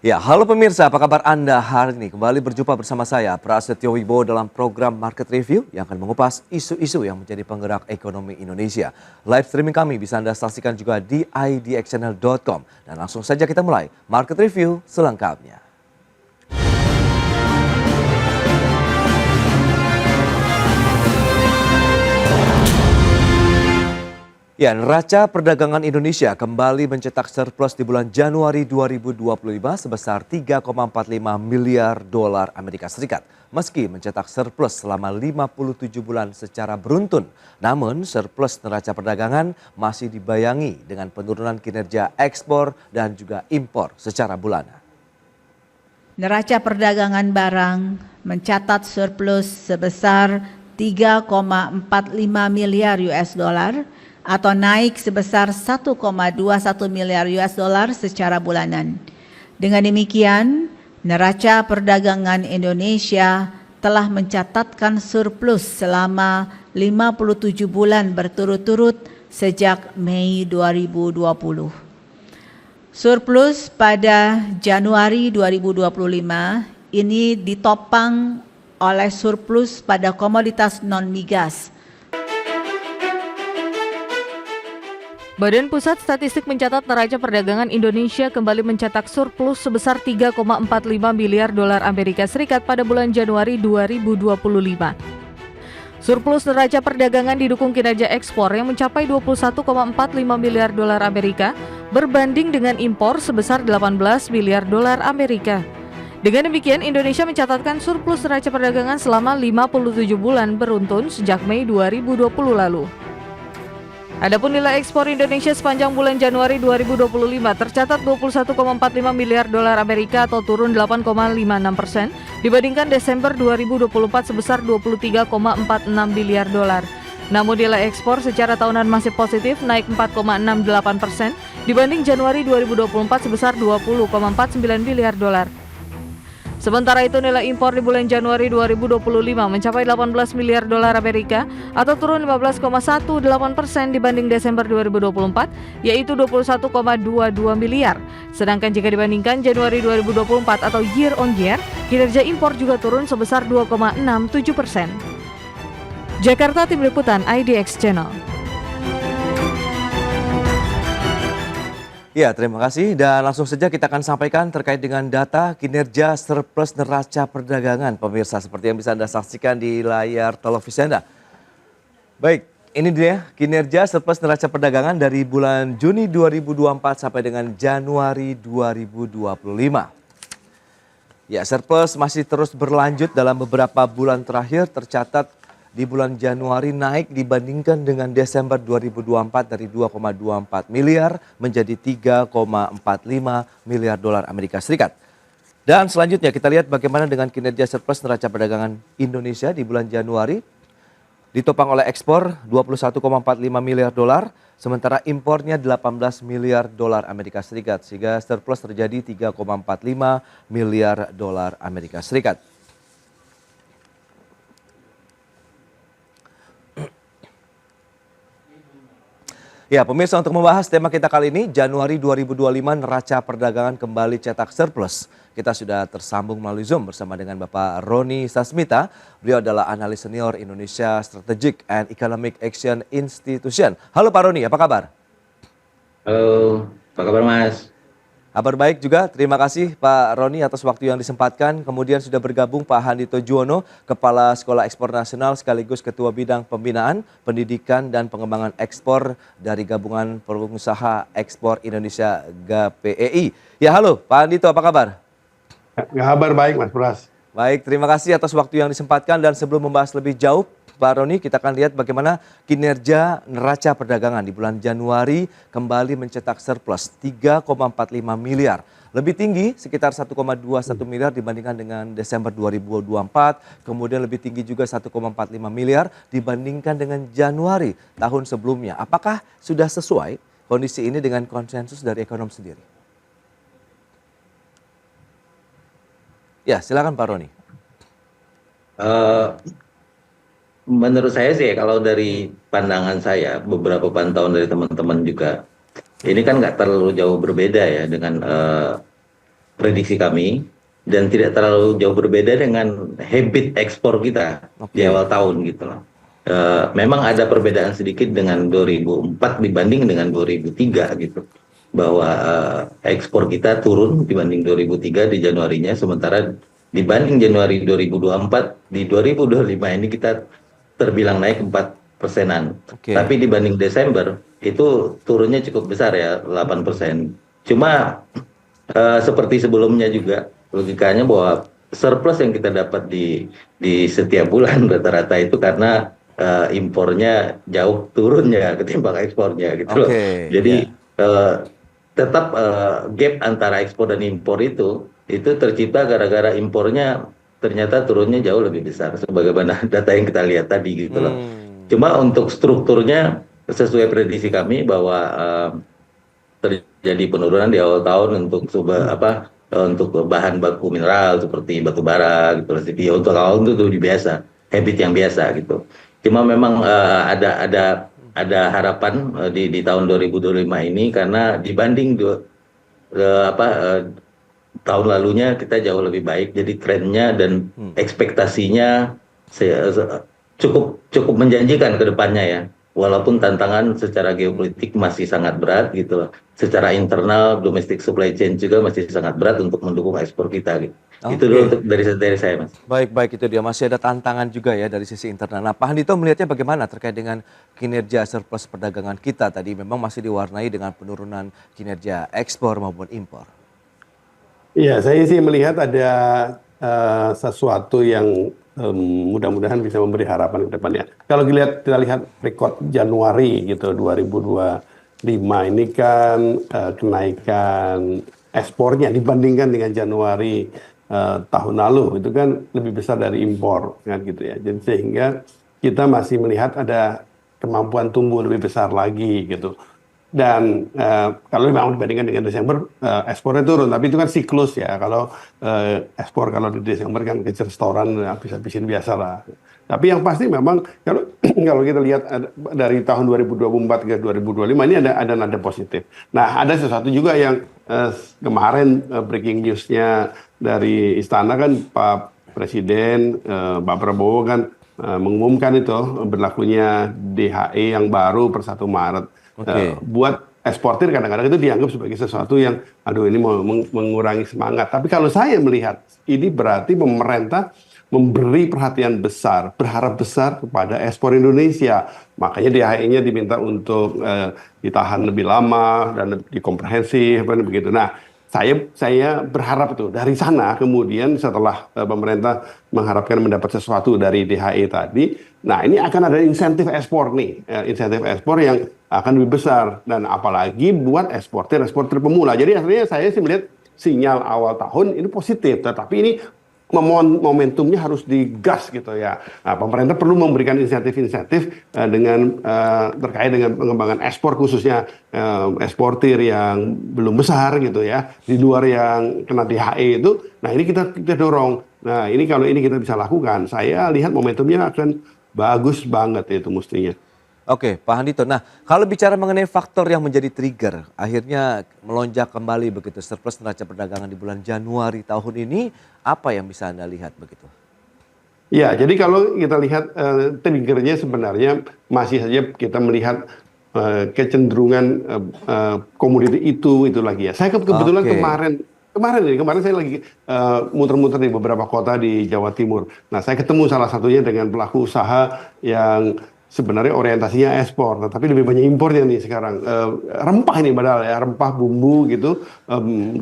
Ya, halo pemirsa, apa kabar Anda hari ini? Kembali berjumpa bersama saya, Prasetyo Wibowo dalam program Market Review yang akan mengupas isu-isu yang menjadi penggerak ekonomi Indonesia. Live streaming kami bisa Anda saksikan juga di idxchannel.com. Dan langsung saja kita mulai Market Review selengkapnya. Ya, neraca perdagangan Indonesia kembali mencetak surplus di bulan Januari 2025 sebesar 3,45 miliar dolar Amerika Serikat. Meski mencetak surplus selama 57 bulan secara beruntun, namun surplus neraca perdagangan masih dibayangi dengan penurunan kinerja ekspor dan juga impor secara bulanan. Neraca perdagangan barang mencatat surplus sebesar 3,45 miliar US dollar atau naik sebesar 1,21 miliar US dollar secara bulanan. Dengan demikian, neraca perdagangan Indonesia telah mencatatkan surplus selama 57 bulan berturut-turut sejak Mei 2020. Surplus pada Januari 2025 ini ditopang oleh surplus pada komoditas non-migas. Badan Pusat Statistik mencatat neraca perdagangan Indonesia kembali mencetak surplus sebesar 3,45 miliar dolar Amerika Serikat pada bulan Januari 2025. Surplus neraca perdagangan didukung kinerja ekspor yang mencapai 21,45 miliar dolar Amerika berbanding dengan impor sebesar 18 miliar dolar Amerika. Dengan demikian, Indonesia mencatatkan surplus neraca perdagangan selama 57 bulan beruntun sejak Mei 2020 lalu. Adapun nilai ekspor Indonesia sepanjang bulan Januari 2025 tercatat 21,45 miliar dolar Amerika atau turun 8,56% dibandingkan Desember 2024 sebesar 23,46 miliar dolar. Namun nilai ekspor secara tahunan masih positif naik 4,68% dibanding Januari 2024 sebesar 20,49 miliar dolar. Sementara itu nilai impor di bulan Januari 2025 mencapai 18 miliar dolar Amerika atau turun 15,18% dibanding Desember 2024 yaitu 21,22 miliar. Sedangkan jika dibandingkan Januari 2024 atau year on year, kinerja impor juga turun sebesar 2,67%. Jakarta, Tim Liputan IDX Channel. Ya, terima kasih dan langsung saja kita akan sampaikan terkait dengan data kinerja surplus neraca perdagangan pemirsa seperti yang bisa Anda saksikan di layar televisi Anda. Baik, ini dia kinerja surplus neraca perdagangan dari bulan Juni 2024 sampai dengan Januari 2025. Ya, surplus masih terus berlanjut dalam beberapa bulan terakhir tercatat di bulan Januari naik dibandingkan dengan Desember 2024 dari 2,24 miliar menjadi 3,45 miliar dolar Amerika Serikat. Dan selanjutnya kita lihat bagaimana dengan kinerja surplus neraca perdagangan Indonesia di bulan Januari. Ditopang oleh ekspor 21,45 miliar dolar, sementara impornya 18 miliar dolar Amerika Serikat. Sehingga surplus terjadi 3,45 miliar dolar Amerika Serikat. Ya, pemirsa, untuk membahas tema kita kali ini, Januari 2025 neraca perdagangan kembali cetak surplus. Kita sudah tersambung melalui Zoom bersama dengan Bapak Roni Sasmita. Beliau adalah analis senior Indonesia Strategic and Economic Action Institution. Halo Pak Roni, apa kabar? Halo, apa kabar Mas? Kabar baik juga, terima kasih Pak Roni atas waktu yang disempatkan. Kemudian sudah bergabung Pak Handito Juwono, Kepala Sekolah Ekspor Nasional sekaligus Ketua Bidang Pembinaan, Pendidikan dan Pengembangan Ekspor dari Gabungan Pengusaha Ekspor Indonesia GPEI. Ya halo Pak Handito, apa kabar? Kabar baik Mas Pras. Baik, terima kasih atas waktu yang disempatkan dan sebelum membahas lebih jauh, Pak Roni, kita akan lihat bagaimana kinerja neraca perdagangan di bulan Januari kembali mencetak surplus 3,45 miliar. Lebih tinggi sekitar 1,21 miliar dibandingkan dengan Desember 2024. Kemudian lebih tinggi juga 1,45 miliar dibandingkan dengan Januari tahun sebelumnya. Apakah sudah sesuai kondisi ini dengan konsensus dari ekonom sendiri? Ya, silakan Pak Roni. Menurut saya sih kalau dari pandangan saya, beberapa pantauan dari teman-teman juga, ini kan nggak terlalu jauh berbeda ya dengan prediksi kami dan tidak terlalu jauh berbeda dengan habit ekspor kita di awal tahun gitu loh. Memang ada perbedaan sedikit dengan 2004 dibanding dengan 2003 gitu. Bahwa ekspor kita turun dibanding 2003 di Januarinya, sementara dibanding Januari 2024 di 2025 ini kita terbilang naik 4%-an. Tapi dibanding Desember itu turunnya cukup besar ya, 8%. Cuma seperti sebelumnya juga logikanya bahwa surplus yang kita dapat di setiap bulan rata-rata itu karena impornya jauh turun ya ketimbang ekspornya gitu loh. Jadi tetap gap antara ekspor dan impor itu tercipta gara-gara impornya ternyata turunnya jauh lebih besar sebagaimana data yang kita lihat tadi gitu loh. Cuma untuk strukturnya sesuai prediksi kami bahwa terjadi penurunan di awal tahun untuk untuk bahan baku mineral seperti batu bara gitu loh, CPO untuk awal itu biasa, habit yang biasa gitu. Cuma memang ada harapan di tahun 2025 ini karena dibanding tahun lalunya kita jauh lebih baik, jadi trennya dan ekspektasinya cukup menjanjikan ke depannya ya. Walaupun tantangan secara geopolitik masih sangat berat gitu loh. Secara internal domestic supply chain juga masih sangat berat untuk mendukung ekspor kita gitu. Itu dulu untuk dari saya, Mas. Baik, itu dia. Masih ada tantangan juga ya dari sisi internal. Nah, Pak Handito melihatnya bagaimana terkait dengan kinerja surplus perdagangan kita tadi memang masih diwarnai dengan penurunan kinerja ekspor maupun impor. Iya, saya sih melihat ada sesuatu yang mudah-mudahan bisa memberi harapan ke depannya. Kalau kita lihat rekod Januari gitu 2025 ini kan kenaikan ekspornya dibandingkan dengan Januari tahun lalu itu kan lebih besar dari impor kan gitu ya. Jadi sehingga kita masih melihat ada kemampuan tumbuh lebih besar lagi gitu. Dan kalau memang dibandingkan dengan Desember ekspornya turun, tapi itu kan siklus ya. Kalau ekspor kalau di Desember kan ke restoran habis-habisin biasa lah. Tapi yang pasti memang kalau kita lihat dari tahun 2024 ke 2025 ini ada nada positif. Nah, ada sesuatu juga yang kemarin breaking news-nya dari Istana kan Pak Presiden Pak Prabowo kan mengumumkan itu berlakunya DHE yang baru per 1 Maret. Buat eksportir kadang-kadang itu dianggap sebagai sesuatu yang ini mau mengurangi semangat. Tapi kalau saya melihat ini berarti pemerintah memberi perhatian besar, berharap besar kepada ekspor Indonesia. Makanya DHE-nya diminta untuk ditahan lebih lama dan dikomprehensif begitu. Nah, saya berharap itu dari sana kemudian setelah pemerintah mengharapkan mendapat sesuatu dari DHE tadi, nah ini akan ada insentif ekspor nih, insentif ekspor yang akan lebih besar dan apalagi buat eksportir pemula. Jadi artinya saya sih melihat sinyal awal tahun ini positif, tetapi ini momentumnya harus digas gitu ya. Nah, pemerintah perlu memberikan insentif-insentif dengan terkait dengan pengembangan ekspor khususnya eksportir yang belum besar gitu ya, di luar yang kena DHE itu. Nah, ini kita dorong. Nah, ini kalau ini kita bisa lakukan, saya lihat momentumnya akan bagus banget itu mestinya. Oke, Pak Handito. Nah, kalau bicara mengenai faktor yang menjadi trigger, akhirnya melonjak kembali begitu surplus neraca perdagangan di bulan Januari tahun ini, apa yang bisa Anda lihat begitu? Ya, jadi kalau kita lihat triggernya sebenarnya masih saja kita melihat kecenderungan komoditi itu lagi ya. Saya kebetulan kemarin saya lagi muter-muter di beberapa kota di Jawa Timur. Nah, saya ketemu salah satunya dengan pelaku usaha yang sebenarnya orientasinya ekspor, tetapi lebih banyak impornya nih sekarang. Rempah ini padahal ya, rempah bumbu gitu,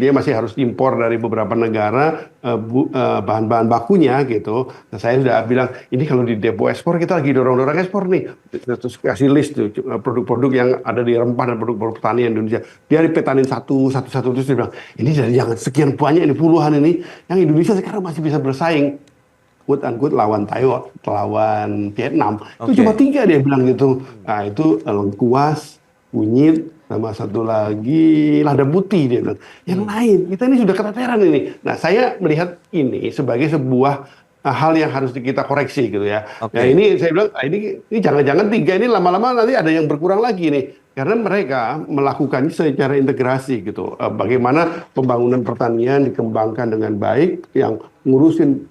dia masih harus impor dari beberapa negara bahan-bahan bakunya gitu. Nah, saya sudah bilang, ini kalau di depo ekspor kita lagi dorong-dorong ekspor nih. Terus kasih list tuh produk-produk yang ada di rempah dan produk-produk pertanian Indonesia. Dia dipetanin satu terus dia bilang, ini jangan sekian banyak ini puluhan ini yang Indonesia sekarang masih bisa bersaing. Quote-unquote lawan Taiwan, lawan Vietnam, itu cuma 3 dia bilang gitu. Nah, itu lengkuas, kunyit, sama satu lagi lada putih dia bilang. Yang lain, kita ini sudah keteteran ini. Nah, saya melihat ini sebagai sebuah hal yang harus kita koreksi gitu ya. Oke. Nah ini saya bilang ini jangan-jangan 3 ini lama-lama nanti ada yang berkurang lagi nih. Karena mereka melakukannya secara integrasi gitu. Bagaimana pembangunan pertanian dikembangkan dengan baik, yang ngurusin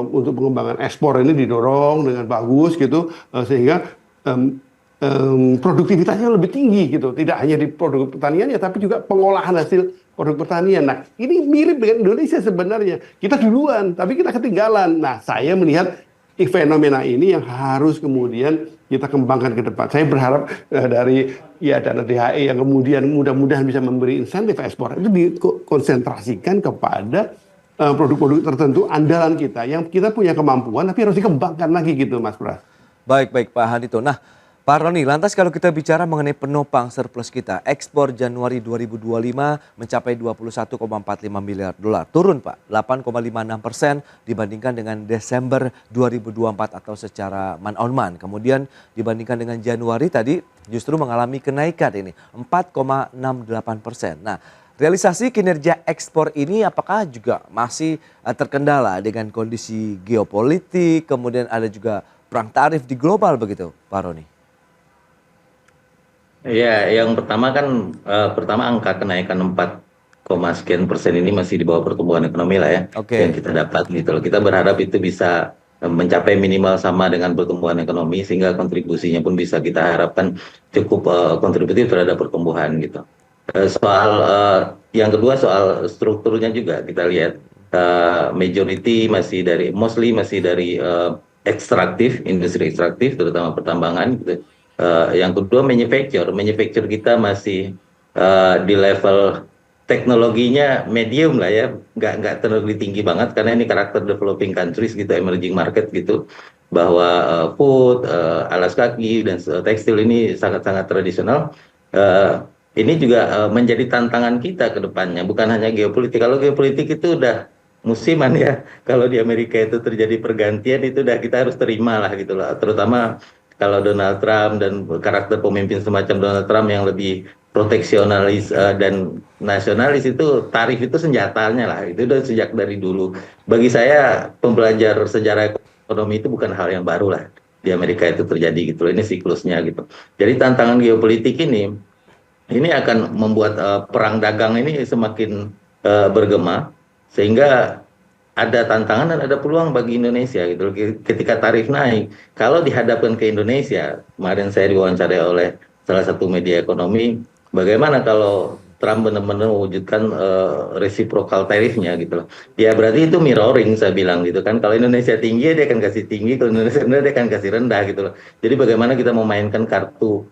untuk pengembangan ekspor ini didorong dengan bagus gitu, sehingga produktivitasnya lebih tinggi gitu. Tidak hanya di produk pertanian ya, tapi juga pengolahan hasil produk pertanian. Nah, ini mirip dengan Indonesia sebenarnya. Kita duluan, tapi kita ketinggalan. Nah, saya melihat fenomena ini yang harus kemudian kita kembangkan ke depan. Saya berharap dari dana DHE yang kemudian mudah-mudahan bisa memberi insentif ekspor itu dikonsentrasikan kepada produk-produk tertentu andalan kita yang kita punya kemampuan tapi harus dikembangkan lagi gitu, Mas Pras. Baik Pak Handito. Nah, Pak Roni, lantas kalau kita bicara mengenai penopang surplus kita, ekspor Januari 2025 mencapai 21,45 miliar dolar, turun Pak, 8,56% dibandingkan dengan Desember 2024 atau secara month on month. Kemudian dibandingkan dengan Januari tadi justru mengalami kenaikan ini, 4,68%. Nah, realisasi kinerja ekspor ini apakah juga masih terkendala dengan kondisi geopolitik, kemudian ada juga perang tarif di global begitu, Pak Roni? Ya, yang pertama kan pertama angka kenaikan 4, sekian persen ini masih di bawah pertumbuhan ekonomi lah ya, Oke. yang kita dapat gitu loh. Kita berharap itu bisa mencapai minimal sama dengan pertumbuhan ekonomi sehingga kontribusinya pun bisa kita harapkan cukup kontributif terhadap pertumbuhan gitu. Soal yang kedua soal strukturnya juga kita lihat majority mostly masih dari ekstraktif, industri ekstraktif terutama pertambangan gitu. Yang kedua manufacture kita masih di level teknologinya medium lah ya, nggak terlalu tinggi banget karena ini karakter developing countries gitu, emerging market gitu, bahwa food, alas kaki dan tekstil ini sangat-sangat tradisional. Ini juga menjadi tantangan kita ke depannya, bukan hanya geopolitik. Kalau geopolitik itu udah musiman ya, kalau di Amerika itu terjadi pergantian itu udah kita harus terima lah gitu loh, terutama kalau Donald Trump dan karakter pemimpin semacam Donald Trump yang lebih proteksionalis dan nasionalis, itu tarif itu senjatanya lah, itu udah sejak dari dulu. Bagi saya pembelajar sejarah ekonomi itu bukan hal yang baru lah, di Amerika itu terjadi gitu, ini siklusnya gitu. Jadi tantangan geopolitik ini akan membuat perang dagang ini semakin bergema, sehingga ada tantangan dan ada peluang bagi Indonesia gitu. Ketika tarif naik, kalau dihadapkan ke Indonesia, kemarin saya diwawancarai oleh salah satu media ekonomi, bagaimana kalau Trump benar-benar mewujudkan reciprocal tarifnya gitu loh. Ya berarti itu mirroring, saya bilang gitu kan. Kalau Indonesia tinggi dia akan kasih tinggi, kalau Indonesia rendah dia akan kasih rendah gitu loh. Jadi bagaimana kita memainkan kartu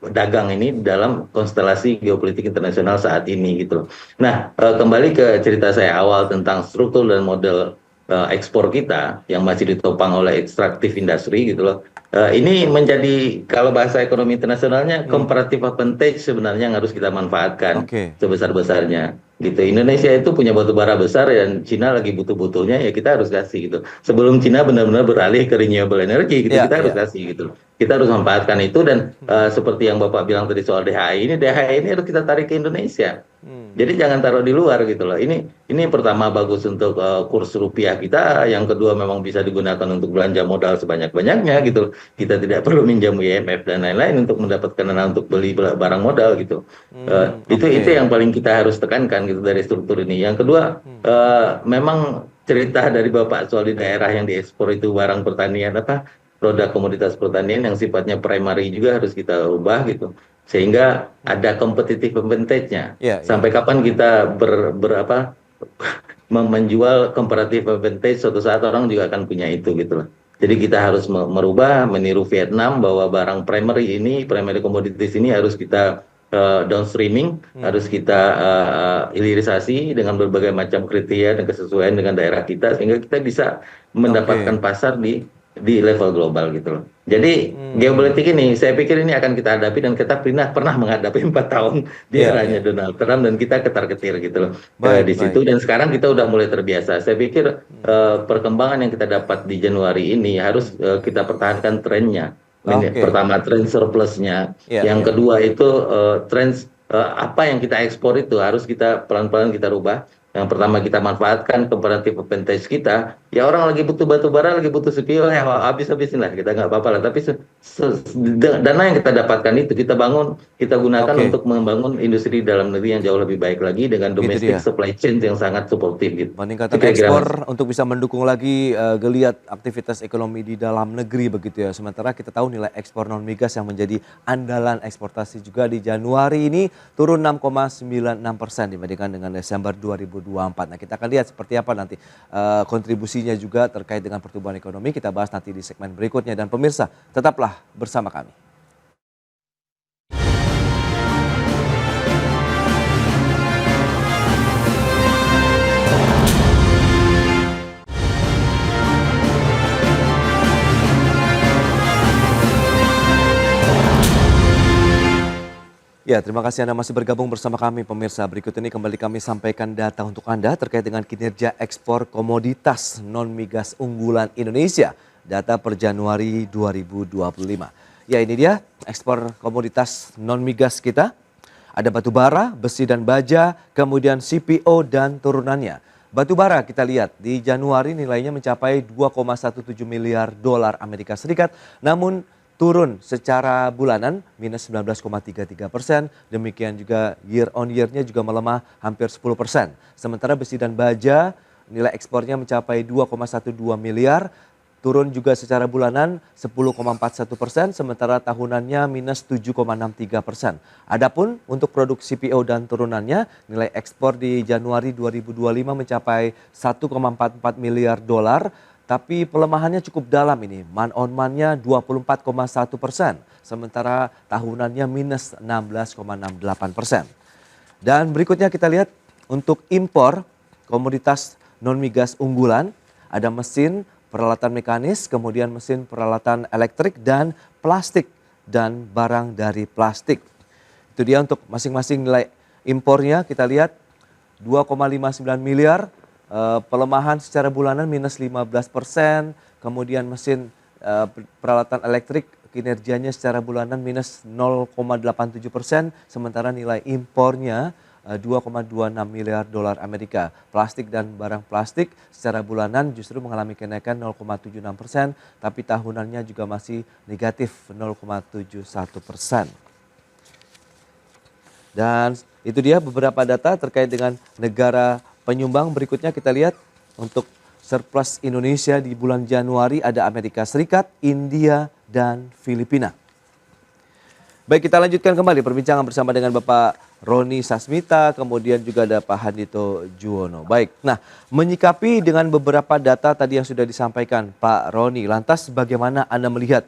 dagang ini dalam konstelasi geopolitik internasional saat ini gitu loh. Nah, kembali ke cerita saya awal tentang struktur dan model ekspor kita yang masih ditopang oleh extractive industry gitu loh. Ini menjadi, kalau bahasa ekonomi internasionalnya, comparative advantage sebenarnya yang harus kita manfaatkan sebesar-besarnya gitu. Indonesia itu punya batu bara besar dan Cina lagi butuh-butuhnya, ya kita harus kasih gitu. Sebelum Cina benar-benar beralih ke renewable energy gitu, kita harus kasih gitu. Kita harus manfaatkan itu, dan seperti yang Bapak bilang tadi soal DHI ini harus kita tarik ke Indonesia. Jadi jangan taruh di luar gitu loh. Ini pertama bagus untuk kurs rupiah kita, yang kedua memang bisa digunakan untuk belanja modal sebanyak-banyaknya gitu. Kita tidak perlu minjam IMF dan lain-lain untuk mendapatkan dana untuk beli barang modal gitu. Itu yang paling kita harus tekankan gitu dari struktur ini. Yang kedua, memang cerita dari Bapak soal di daerah yang diekspor itu barang pertanian, produk komoditas pertanian yang sifatnya primary juga harus kita ubah gitu, sehingga ada competitive advantage-nya. Sampai kapan kita menjual comparative advantage, suatu saat orang juga akan punya itu gitu loh. Jadi kita harus merubah, meniru Vietnam, bahwa barang primary commodities ini harus kita downstreaming, harus kita hilirisasi dengan berbagai macam kriteria dan kesesuaian dengan daerah kita, sehingga kita bisa mendapatkan pasar di level global gitu loh. Jadi geopolitik ini saya pikir ini akan kita hadapi, dan kita pernah menghadapi 4 tahun di eranya Donald Trump, dan kita ketar-ketir gitu loh di situ. Dan sekarang kita udah mulai terbiasa. Saya pikir perkembangan yang kita dapat di Januari ini harus kita pertahankan trennya. Pertama tren surplusnya, yang kedua itu tren apa yang kita ekspor itu harus kita pelan-pelan kita rubah. Yang pertama kita manfaatkan comparative advantage kita, ya orang lagi butuh batu bara, lagi butuh CPO, ya habis-habisin lah, kita nggak apa-apa lah. Tapi dana yang kita dapatkan itu kita bangun, kita gunakan Oke. untuk membangun industri dalam negeri yang jauh lebih baik lagi dengan Itu domestic dia. supply chain yang sangat suportif gitu. Peningkatan Itu kira-kira, Mas. ekspor untuk bisa mendukung lagi geliat aktivitas ekonomi di dalam negeri begitu ya. Sementara kita tahu nilai ekspor non migas yang menjadi andalan eksportasi juga di Januari ini turun 6,96% dibandingkan dengan Desember 2024. Nah, kita akan lihat seperti apa nanti kontribusinya juga terkait dengan pertumbuhan ekonomi. Kita bahas nanti di segmen berikutnya, dan pemirsa tetaplah bersama kami. Ya, terima kasih Anda masih bergabung bersama kami pemirsa. Berikut ini kembali kami sampaikan data untuk Anda terkait dengan kinerja ekspor komoditas non-migas unggulan Indonesia. Data per Januari 2025. Ya, ini dia ekspor komoditas non-migas kita. Ada batu bara, besi dan baja, kemudian CPO dan turunannya. Batu bara kita lihat di Januari nilainya mencapai 2,17 miliar dolar Amerika Serikat, namun turun secara bulanan minus 19,33%. Demikian juga year on year-nya juga melemah hampir 10%. Sementara besi dan baja nilai ekspornya mencapai 2,12 miliar, turun juga secara bulanan 10,41%, sementara tahunannya minus 7,63%. Adapun untuk produk CPO dan turunannya, nilai ekspor di Januari 2025 mencapai 1,44 miliar dolar, tapi pelemahannya cukup dalam ini, month on month-nya 24,1%, sementara tahunannya minus 16,68%. Dan berikutnya kita lihat untuk impor komoditas non-migas unggulan, ada mesin, peralatan mekanis, kemudian mesin peralatan elektrik, dan plastik dan barang dari plastik. Itu dia untuk masing-masing nilai impornya. Kita lihat 2,59 miliar, pelemahan secara bulanan minus 15%, kemudian mesin peralatan elektrik kinerjanya secara bulanan minus 0,87%, sementara nilai impornya 2,26 miliar dolar Amerika. Plastik dan barang plastik secara bulanan justru mengalami kenaikan 0,76%, tapi tahunannya juga masih negatif 0,71%. Dan itu dia beberapa data terkait dengan negara penyumbang. Berikutnya kita lihat untuk surplus Indonesia di bulan Januari ada Amerika Serikat, India, dan Filipina. Baik, kita lanjutkan kembali perbincangan bersama dengan Bapak Roni Sasmita, kemudian juga ada Pak Handito Juwono. Baik, nah menyikapi dengan beberapa data tadi yang sudah disampaikan Pak Roni, lantas bagaimana Anda melihat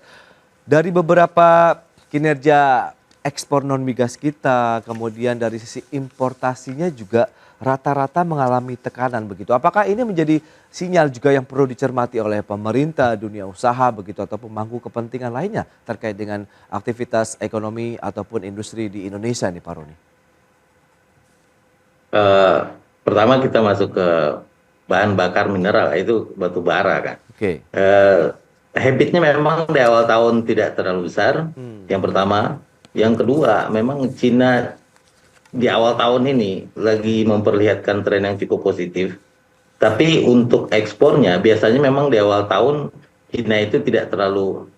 dari beberapa kinerja ekspor non-migas kita, kemudian dari sisi importasinya juga rata-rata mengalami tekanan begitu. Apakah ini menjadi sinyal juga yang perlu dicermati oleh pemerintah, dunia usaha begitu, atau pemangku kepentingan lainnya terkait dengan aktivitas ekonomi ataupun industri di Indonesia nih Pak Roni? Pertama kita masuk ke bahan bakar mineral, itu batu bara kan. Oke. Habitnya memang di awal tahun tidak terlalu besar, yang pertama. Yang kedua, memang Cina di awal tahun ini lagi memperlihatkan tren yang cukup positif. Tapi untuk ekspornya biasanya memang di awal tahun Cina itu tidak terlalu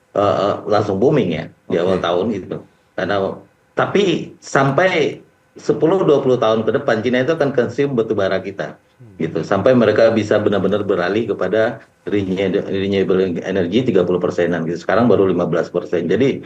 langsung booming ya di awal tahun itu. Tapi sampai 10-20 tahun ke depan Cina itu akan consume batu bara kita. Gitu. Sampai mereka bisa benar-benar beralih kepada renewable energy 30%-an gitu. Sekarang baru 15%. Jadi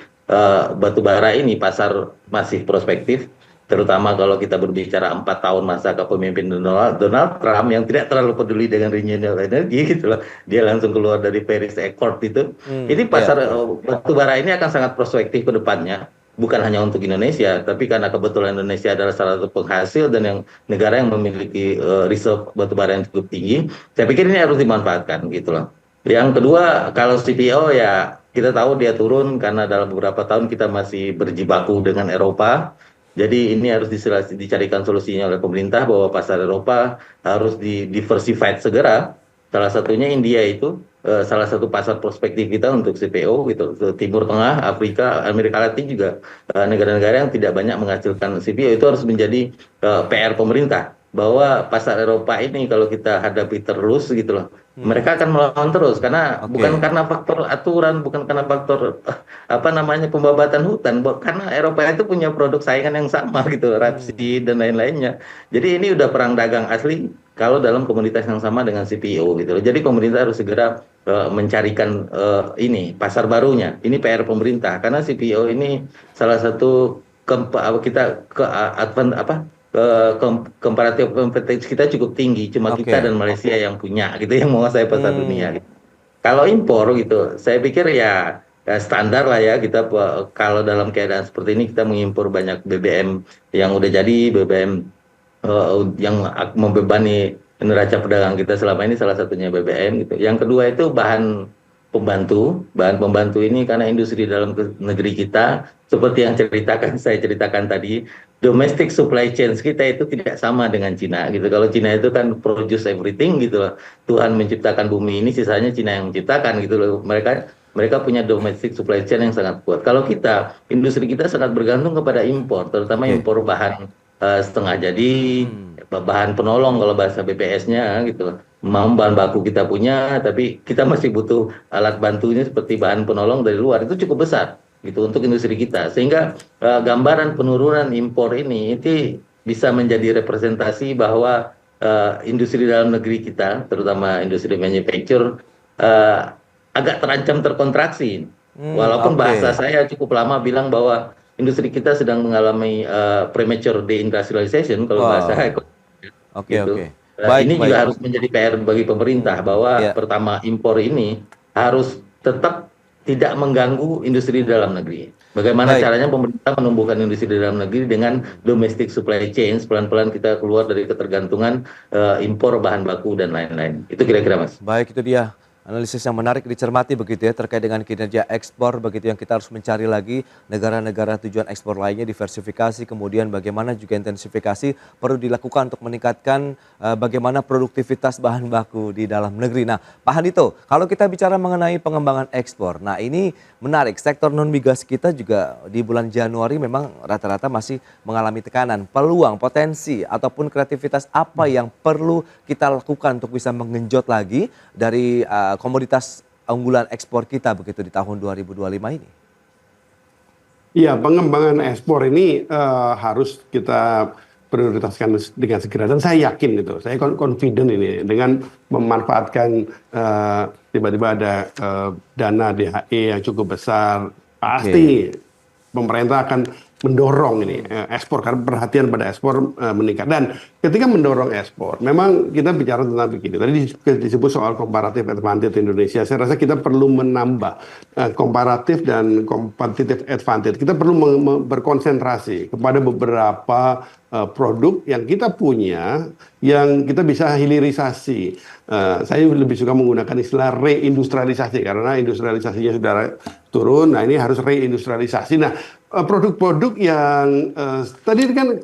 batu bara ini pasar masih prospektif, terutama kalau kita berbicara 4 tahun masa kepemimpinan Donald Trump yang tidak terlalu peduli dengan renewable energy gitu loh. Dia langsung keluar dari Paris Accord itu. Ini pasar batu bara ini akan sangat prospektif ke depannya. Bukan hanya untuk Indonesia, tapi karena kebetulan Indonesia adalah salah satu penghasil dan yang negara yang memiliki reserve batubara yang cukup tinggi, saya pikir ini harus dimanfaatkan gitu loh. Yang kedua, kalau CPO ya kita tahu dia turun karena dalam beberapa tahun kita masih berjibaku dengan Eropa. Jadi ini harus dicarikan solusinya oleh pemerintah bahwa pasar Eropa harus diversified segera. Salah satunya India itu salah satu pasar prospektif kita untuk CPO gitu. Timur Tengah, Afrika, Amerika Latin juga negara-negara yang tidak banyak menghasilkan CPO itu harus menjadi PR pemerintah bahwa pasar Eropa ini kalau kita hadapi terus gitu loh, mereka akan melawan terus karena Oke. bukan karena faktor aturan, bukan karena faktor apa namanya pembabatan hutan, karena Eropa itu punya produk saingan yang sama gitu, rapsi dan lain-lainnya. Jadi ini udah perang dagang asli kalau dalam komunitas yang sama dengan CPO gitu loh. Jadi pemerintah harus segera mencarikan ini pasar barunya. Ini PR pemerintah karena CPO ini salah satu kita ke komparatif kompetitif kita cukup tinggi, cuma Oke. kita dan Malaysia yang punya gitu, yang menguasai pasar dunia Hmm. gitu. Kalau impor gitu, saya pikir ya standar lah ya kita kalau dalam keadaan seperti ini kita mengimpor banyak BBM yang udah jadi, BBM yang membebani neraca perdagangan kita selama ini, salah satunya BBM gitu. Yang kedua itu bahan pembantu ini karena industri dalam negeri kita seperti yang saya ceritakan tadi, domestic supply chain kita itu tidak sama dengan Cina gitu. Kalau Cina itu kan produce everything gitu loh. Tuhan menciptakan bumi ini, sisanya Cina yang menciptakan gitu loh. Mereka punya domestic supply chain yang sangat kuat. Kalau kita, industri kita sangat bergantung kepada impor, terutama Oke. impor bahan setengah jadi, bahan penolong kalau bahasa BPS-nya gitu. Mau bahan baku kita punya, tapi kita masih butuh alat bantunya seperti bahan penolong dari luar, itu cukup besar gitu untuk industri kita. Sehingga gambaran penurunan impor ini itu bisa menjadi representasi bahwa industri dalam negeri kita, terutama industri manufacture, agak terancam terkontraksi. Walaupun bahasa Oke. saya cukup lama bilang bahwa industri kita sedang mengalami premature deindustrialization kalau bahasa Wow. ekonomi Oke, gitu. oke. Baik, Ini baik. juga harus menjadi PR bagi pemerintah bahwa Ya, pertama impor ini harus tetap tidak mengganggu industri di dalam negeri. Bagaimana baik. caranya pemerintah menumbuhkan industri di dalam negeri dengan domestic supply chain, pelan-pelan kita keluar dari ketergantungan impor bahan baku dan lain-lain. Itu kira-kira Mas. Baik, itu dia analisis yang menarik dicermati begitu ya terkait dengan kinerja ekspor begitu yang kita harus mencari lagi negara-negara tujuan ekspor lainnya, diversifikasi, kemudian bagaimana juga intensifikasi perlu dilakukan untuk meningkatkan bagaimana produktivitas bahan baku di dalam negeri. Nah, Pak Handito, kalau kita bicara mengenai pengembangan ekspor, nah ini menarik, sektor non migas kita juga di bulan Januari memang rata-rata masih mengalami tekanan. Peluang, potensi ataupun kreativitas apa yang perlu kita lakukan untuk bisa menggenjot lagi dari komoditas unggulan ekspor kita begitu di tahun 2025 ini? Iya, pengembangan ekspor ini harus kita prioritaskan dengan segera dan saya yakin gitu, saya confident ini dengan memanfaatkan tiba-tiba ada dana DHE yang cukup besar, pasti pemerintah akan mendorong ini ekspor karena perhatian pada ekspor meningkat. Dan ketika mendorong ekspor, memang kita bicara tentang begini. Tadi disebut soal comparative advantage Indonesia. Saya rasa kita perlu menambah comparative dan competitive advantage. Kita perlu berkonsentrasi kepada beberapa produk yang kita punya yang kita bisa hilirisasi. Saya lebih suka menggunakan istilah reindustrialisasi karena industrialisasinya sudah turun. Nah, ini harus reindustrialisasi. Nah, produk-produk yang tadi kan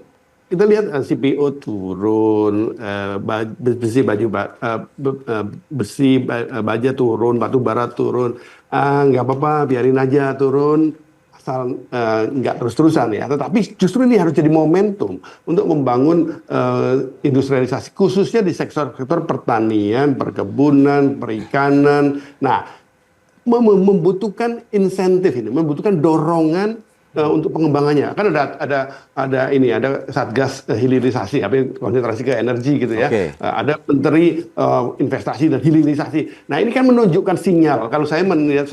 kita lihat CPO turun, besi baja turun, batu bara turun, nggak apa-apa, biarin aja turun, asal nggak terus-terusan ya. Tetapi justru ini harus jadi momentum untuk membangun industrialisasi, khususnya di sektor-sektor pertanian, perkebunan, perikanan. Nah, membutuhkan insentif ini, membutuhkan dorongan untuk pengembangannya. Kan ada Satgas hilirisasi, konsentrasi ke energi gitu ya. Oke. Ada Menteri Investasi dan Hilirisasi. Nah, ini kan menunjukkan sinyal. Kalau saya melihat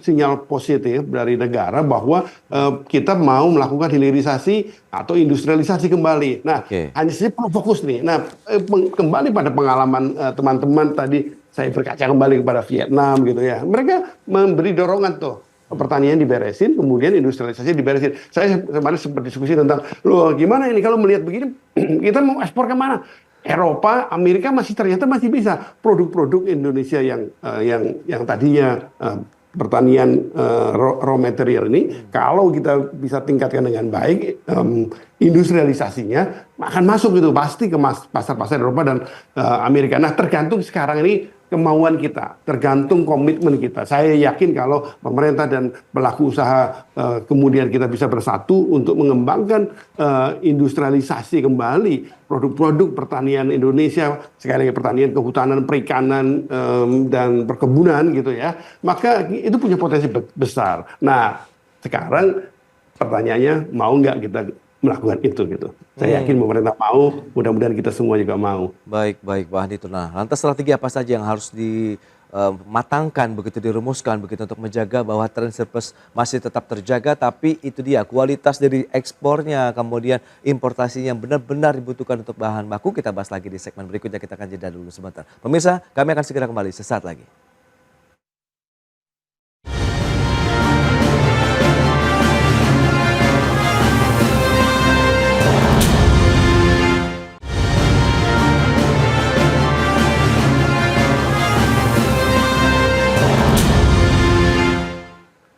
sinyal positif dari negara bahwa kita mau melakukan hilirisasi atau industrialisasi kembali. Nah, hanya saja perlu fokus nih. Nah, kembali pada pengalaman teman-teman tadi, saya berkaca kembali kepada Vietnam gitu ya. Mereka memberi dorongan tuh. Pertanian diberesin, kemudian industrialisasi diberesin. Saya kemarin sempat diskusi tentang, loh gimana ini kalau melihat begini, kita mau ekspor kemana? Eropa, Amerika ternyata masih bisa. Produk-produk Indonesia yang tadinya pertanian raw material ini, kalau kita bisa tingkatkan dengan baik, industrialisasinya akan masuk gitu pasti ke pasar-pasar Eropa dan Amerika. Nah, tergantung sekarang ini kemauan kita, tergantung komitmen kita. Saya yakin kalau pemerintah dan pelaku usaha kemudian kita bisa bersatu untuk mengembangkan industrialisasi kembali produk-produk pertanian Indonesia, sekali lagi pertanian, kehutanan, perikanan, dan perkebunan gitu ya, maka itu punya potensi besar. Nah, sekarang pertanyaannya mau nggak kita melakukan itu gitu. Saya yakin pemerintah mau, mudah-mudahan kita semua juga mau. Baik, baik Pak Andito. Nah, lantas strategi apa saja yang harus dimatangkan begitu, dirumuskan begitu untuk menjaga bahwa tren surplus masih tetap terjaga, tapi itu dia kualitas dari ekspornya, kemudian importasinya benar-benar dibutuhkan untuk bahan baku. Kita bahas lagi di segmen berikutnya, kita akan jeda dulu sebentar. Pemirsa, kami akan segera kembali sesaat lagi.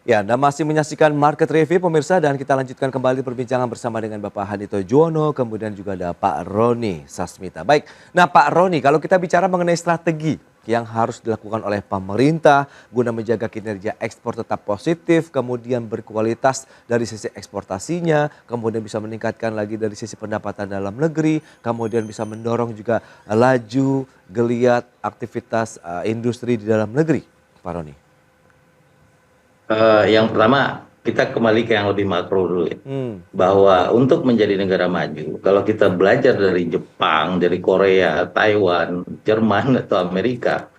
Ya, Anda masih menyaksikan Market Review pemirsa, dan kita lanjutkan kembali perbincangan bersama dengan Bapak Handito Juwono, kemudian juga ada Pak Roni Sasmita. Baik, nah Pak Roni, kalau kita bicara mengenai strategi yang harus dilakukan oleh pemerintah guna menjaga kinerja ekspor tetap positif, kemudian berkualitas dari sisi eksportasinya, kemudian bisa meningkatkan lagi dari sisi pendapatan dalam negeri, kemudian bisa mendorong juga laju geliat aktivitas industri di dalam negeri, Pak Roni. Yang pertama kita kembali ke yang lebih makro dulu ya. Bahwa untuk menjadi negara maju, kalau kita belajar dari Jepang, dari Korea, Taiwan, Jerman atau Amerika,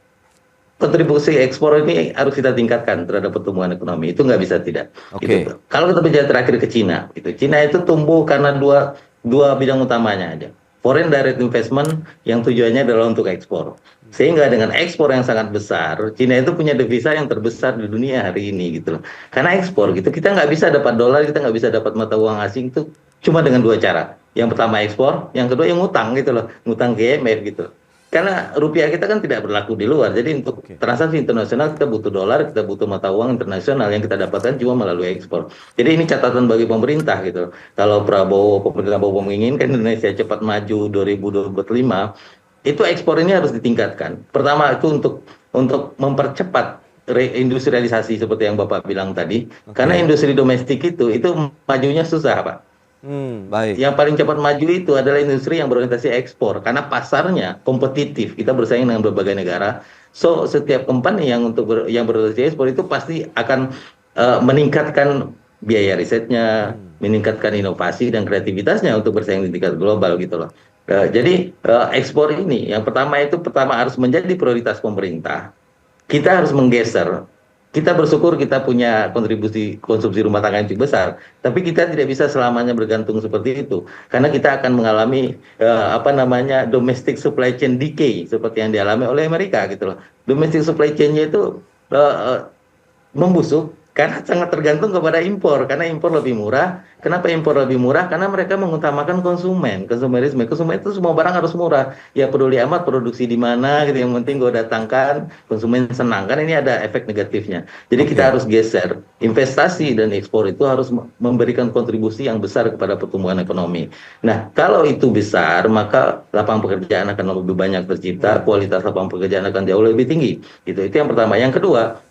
kontribusi ekspor ini harus kita tingkatkan terhadap pertumbuhan ekonomi. Itu nggak bisa tidak. Gitu. Kalau kita bicara terakhir ke Cina, Cina itu tumbuh karena dua bidang utamanya aja. Foreign direct investment yang tujuannya adalah untuk ekspor. Sehingga dengan ekspor yang sangat besar, Cina itu punya devisa yang terbesar di dunia hari ini gitu loh. Karena ekspor gitu, kita nggak bisa dapat dolar, kita nggak bisa dapat mata uang asing itu cuma dengan dua cara. Yang pertama ekspor, yang kedua yang ngutang gitu loh, ngutang ke IMF gitu. Karena rupiah kita kan tidak berlaku di luar, jadi untuk transaksi internasional kita butuh dolar, kita butuh mata uang internasional yang kita dapatkan cuma melalui ekspor. Jadi ini catatan bagi pemerintah gitu. Kalau pemerintah Prabowo menginginkan Indonesia cepat maju 2025, itu ekspor ini harus ditingkatkan. Pertama itu untuk mempercepat reindustrialisasi seperti yang Bapak bilang tadi, karena industri domestik itu majunya susah Pak. Baik. Yang paling cepat maju itu adalah industri yang berorientasi ekspor karena pasarnya kompetitif, kita bersaing dengan berbagai negara. So setiap company yang berorientasi ekspor itu pasti akan meningkatkan biaya risetnya, meningkatkan inovasi dan kreativitasnya untuk bersaing di tingkat global gitu loh. Jadi ekspor ini yang pertama harus menjadi prioritas pemerintah. Kita harus menggeser. Kita bersyukur kita punya kontribusi konsumsi rumah tangga yang cukup besar, tapi kita tidak bisa selamanya bergantung seperti itu, karena kita akan mengalami domestic supply chain decay seperti yang dialami oleh Amerika gitu loh. Domestic supply chain-nya itu membusuk karena sangat tergantung kepada impor, karena impor lebih murah. Kenapa impor lebih murah? Karena mereka mengutamakan konsumerisme. Konsumen itu semua barang harus murah. Ya peduli amat produksi di mana gitu, yang penting gue datangkan, konsumen senang. Kan ini ada efek negatifnya. Jadi kita harus geser. Investasi dan ekspor itu harus memberikan kontribusi yang besar kepada pertumbuhan ekonomi. Nah, kalau itu besar, maka lapangan pekerjaan akan lebih banyak tercipta, kualitas lapangan pekerjaan akan jauh lebih tinggi. Itu yang pertama. Yang kedua,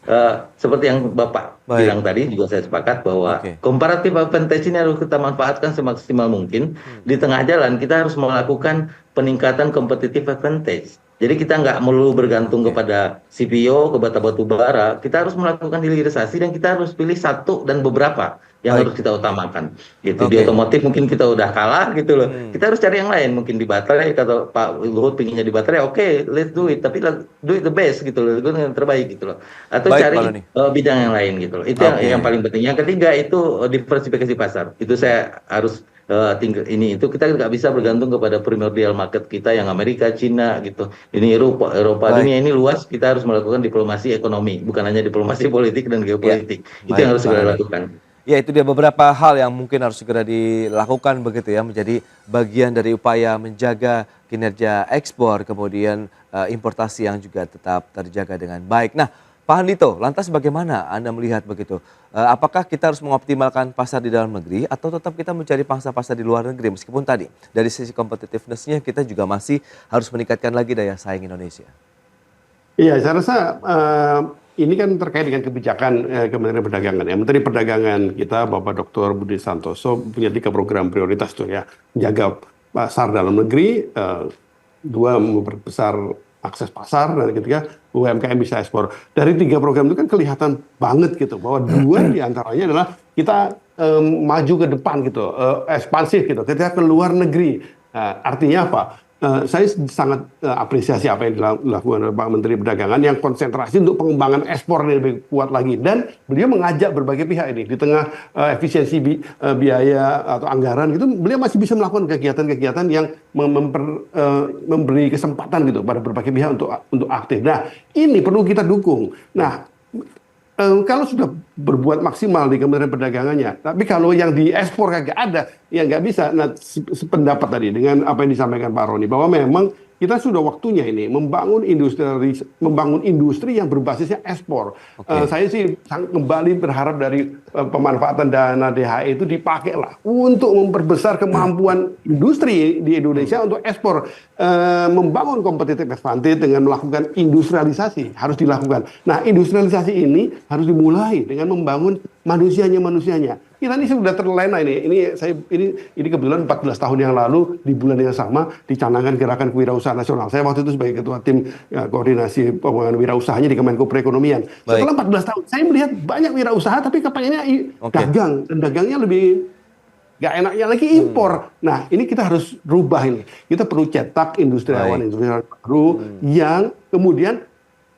seperti yang Bapak bilang tadi, juga saya sepakat bahwa comparative advantage ini harus kita manfaatkan semaksimal mungkin. Di tengah jalan kita harus melakukan peningkatan competitive advantage. Jadi kita nggak melulu bergantung kepada CPO, kepada batu bara. Kita harus melakukan hilirisasi dan kita harus pilih satu dan beberapa yang harus kita utamakan. Gitu. Di otomotif mungkin kita udah kalah gitu loh. Kita harus cari yang lain. Mungkin di baterai, kata Pak Luhut pinginnya di baterai, let's do it. Tapi do it the best gitu loh. Itu yang terbaik gitu loh. Atau cari bidang yang lain gitu loh. Itu yang paling penting. Yang ketiga itu diversifikasi pasar. Itu saya harus kita nggak bisa bergantung kepada primordial market kita yang Amerika, Cina gitu. Ini Eropa dunia ini luas. Kita harus melakukan diplomasi ekonomi, bukan hanya diplomasi politik dan geopolitik. Itu yang harus segera dilakukan. Ya, itu dia beberapa hal yang mungkin harus segera dilakukan begitu ya, menjadi bagian dari upaya menjaga kinerja ekspor, kemudian importasi yang juga tetap terjaga dengan baik. Nah, Pak Handito, lantas bagaimana Anda melihat begitu? Apakah kita harus mengoptimalkan pasar di dalam negeri atau tetap kita mencari pangsa pasar di luar negeri? Meskipun tadi dari sisi competitiveness-nya kita juga masih harus meningkatkan lagi daya saing Indonesia. Iya, saya rasa ini kan terkait dengan kebijakan Kementerian Perdagangan ya. Menteri Perdagangan kita Bapak Dr. Budi Santoso punya 3 program prioritas tuh ya. Menjaga pasar dalam negeri, 2 memperbesar akses pasar, dan ketiga UMKM bisa ekspor. Dari 3 program itu kan kelihatan banget gitu bahwa 2 diantaranya adalah kita maju ke depan gitu, ekspansif gitu, ketika ke luar negeri. Artinya apa? Saya sangat apresiasi apa yang dilakukan oleh Pak Menteri Perdagangan yang konsentrasi untuk pengembangan ekspor yang lebih kuat lagi, dan beliau mengajak berbagai pihak ini di tengah efisiensi biaya atau anggaran gitu, beliau masih bisa melakukan kegiatan-kegiatan yang memberi kesempatan gitu pada berbagai pihak untuk aktif. Nah, ini perlu kita dukung. Nah, kalau sudah berbuat maksimal di Kementerian Perdagangannya, tapi kalau yang diekspor kagak ada, ya nggak bisa. Nah, sependapat tadi dengan apa yang disampaikan Pak Roni, bahwa memang kita sudah waktunya ini membangun industri yang berbasisnya ekspor. Saya sih kembali berharap dari pemanfaatan dana DHE itu dipakai lah untuk memperbesar kemampuan industri di Indonesia untuk ekspor, membangun competitive advantage dengan melakukan industrialisasi harus dilakukan. Nah, industrialisasi ini harus dimulai dengan membangun manusianya. Kita ini sudah terlena ini. Ini kebetulan 14 tahun yang lalu di bulan yang sama dicanangkan gerakan kewirausahaan nasional. Saya waktu itu sebagai ketua tim koordinasi pembangunan wirausahanya di Kemenko Perekonomian. Setelah 14 tahun saya melihat banyak wirausaha tapi kepengennya dagang, dan dagangnya lebih nggak enaknya lagi impor. Nah, ini kita harus rubah ini. Kita perlu cetak industriawan baru yang kemudian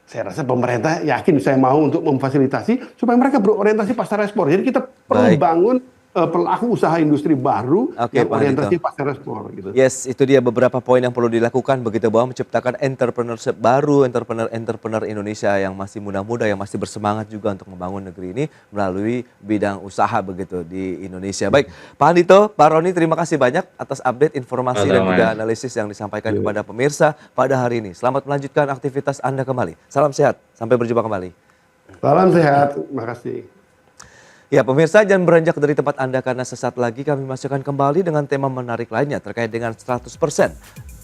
saya rasa pemerintah yakin saya mau untuk memfasilitasi supaya mereka berorientasi pasar ekspor. Jadi kita perlu bangun pelaku usaha industri baru yang orientasi pasar ekspor gitu. Yes, itu dia beberapa poin yang perlu dilakukan begitu, bahwa menciptakan entrepreneurship baru, entrepreneur Indonesia yang masih muda-muda, yang masih bersemangat juga untuk membangun negeri ini melalui bidang usaha begitu di Indonesia. Baik, Pak Andito, Pak Roni, terima kasih banyak atas update informasi dan juga analisis yang disampaikan kepada pemirsa pada hari ini. Selamat melanjutkan aktivitas Anda kembali. Salam sehat, sampai berjumpa kembali. Salam sehat, terima kasih. Ya, pemirsa, jangan beranjak dari tempat Anda karena sesaat lagi kami masih akan kembali dengan tema menarik lainnya terkait dengan 100%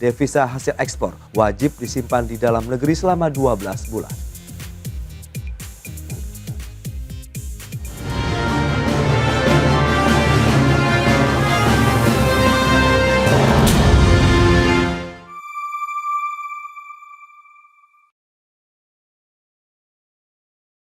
devisa hasil ekspor wajib disimpan di dalam negeri selama 12 bulan.